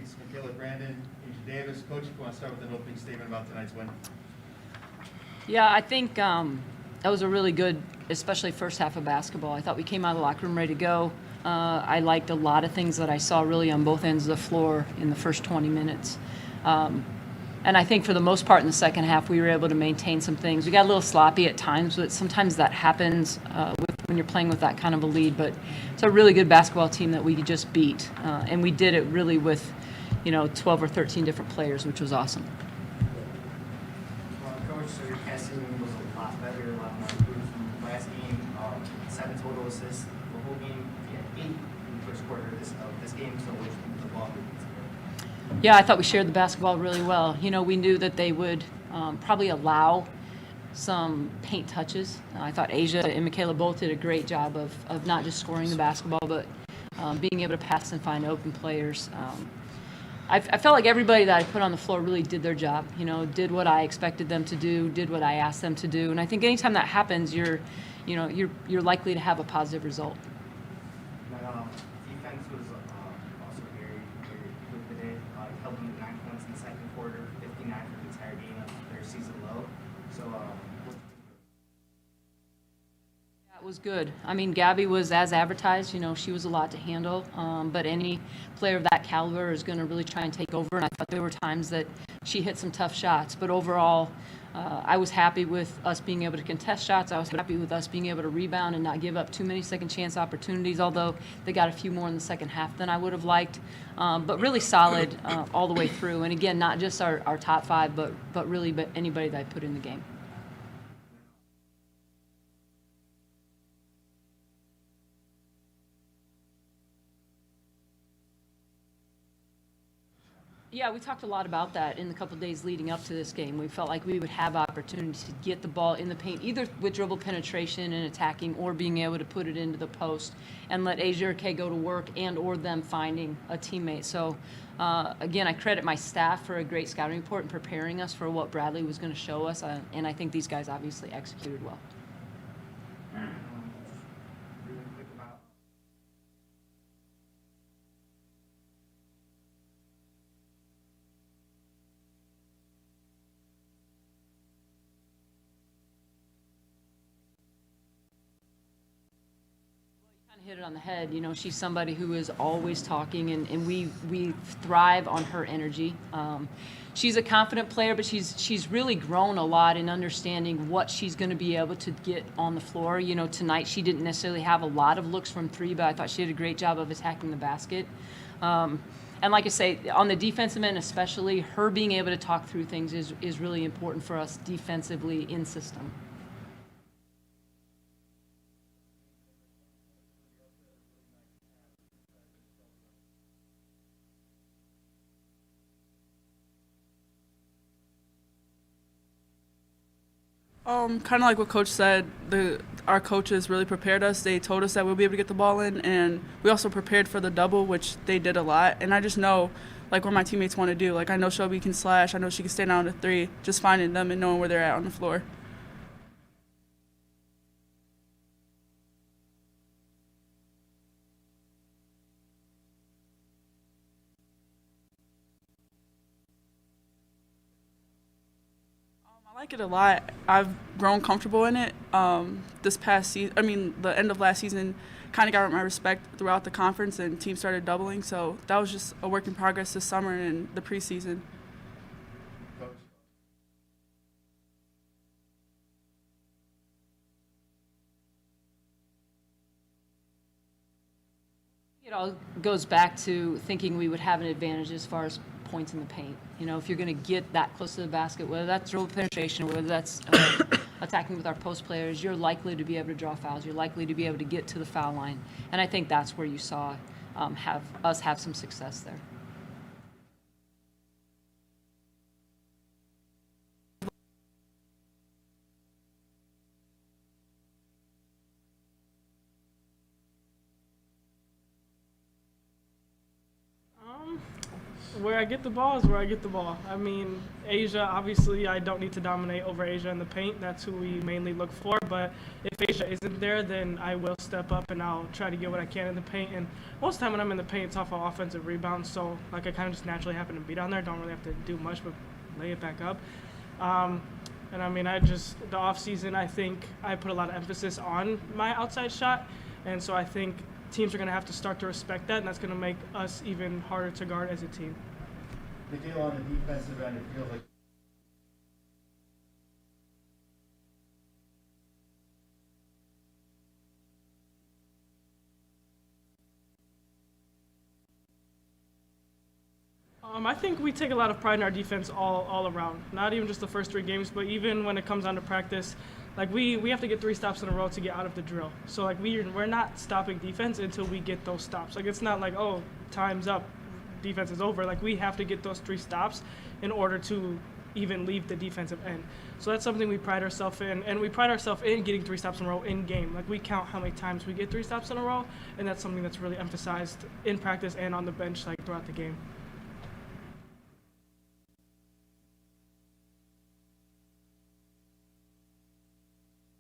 athletes, Michaela Brandon, Asia Davis. Coach, if you want to start with an opening statement about tonight's win. Yeah, I think that was a really good, especially first half of basketball. I thought we came out of the locker room ready to go. I liked a lot of things that I saw really on both ends of the floor in the first 20 minutes. And I think for the most part in the second half, we were able to maintain some things. We got a little sloppy at times, but sometimes that happens when you're playing with that kind of a lead. But it's a really good basketball team that we just beat. And we did it really with, 12 or 13 different players, which was awesome. Coach, so your passing was a lot better, a lot more improved from last game. 7 total assists. The whole game, you had 8 in the first quarter of this game, so which the ball movement. Yeah, I thought we shared the basketball really well. We knew that they would probably allow some paint touches. I thought Asia and Michaela both did a great job of not just scoring the basketball, but being able to pass and find open players. I felt like everybody that I put on the floor really did their job, did what I expected them to do, did what I asked them to do. And I think anytime that happens, you're likely to have a positive result. Defense was also very, very good today. Held them to 9 points in the second quarter, 59 for the entire game of their season low. So, It was good. I mean, Gabby was as advertised. She was a lot to handle. But any player of that caliber is going to really try and take over. And I thought there were times that she hit some tough shots. But overall, I was happy with us being able to contest shots. I was happy with us being able to rebound and not give up too many second chance opportunities, although they got a few more in the second half than I would have liked. But really solid all the way through. And again, not just our top 5, but really anybody that I put in the game. Yeah, we talked a lot about that in the couple of days leading up to this game. We felt like we would have opportunities to get the ball in the paint, either with dribble penetration and attacking, or being able to put it into the post and let Asia or Kay go to work, and or them finding a teammate. So, again, I credit my staff for a great scouting report and preparing us for what Bradley was going to show us, and I think these guys obviously executed well. really quick about Hit it on the head. She's somebody who is always talking, and we thrive on her energy. She's a confident player, but she's really grown a lot in understanding what she's going to be able to get on the floor. Tonight she didn't necessarily have a lot of looks from 3, but I thought she did a great job of attacking the basket. And like I say, on the defensive end especially, her being able to talk through things is really important for us defensively in system. Kind of like what Coach said, our coaches really prepared us. They told us that we'll be able to get the ball in, and we also prepared for the double, which they did a lot. And I just know, what my teammates want to do. I know Shelby can slash. I know she can stay down to 3. Just finding them and knowing where they're at on the floor. I like it a lot. I've grown comfortable in it. This past season, the end of last season kind of got my respect throughout the conference, and teams started doubling. So that was just a work in progress this summer and the preseason. Coach. It all goes back to thinking we would have an advantage as far as points in the paint. If you're going to get that close to the basket, whether that's dribble penetration, whether that's attacking with our post players, you're likely to be able to draw fouls. You're likely to be able to get to the foul line. And I think that's where you saw have some success there. Where I get the ball is where I get the ball. I mean, Asia, obviously, I don't need to dominate over Asia in the paint. That's who we mainly look for. But if Asia isn't there, then I will step up and I'll try to get what I can in the paint. And most of the time when I'm in the paint, it's off of offensive rebounds. So, like, I kind of just naturally happen to be down there. Don't really have to do much but lay it back up. And I mean, the off season, I think I put a lot of emphasis on my outside shot. And so I think teams are going to have to start to respect that, and that's going to make us even harder to guard as a team. Miguel, on the defensive end, it feels like I think we take a lot of pride in our defense all around, not even just the first 3 games, but even when it comes down to practice. Like, we have to get 3 stops in a row to get out of the drill. So, like, we're not stopping defense until we get those stops. Like, it's not like, oh, time's up, defense is over. Like, we have to get those 3 stops in order to even leave the defensive end. So that's something we pride ourselves in, and we pride ourselves in getting 3 stops in a row in game. Like, we count how many times we get 3 stops in a row, and that's something that's really emphasized in practice and on the bench, like, throughout the game.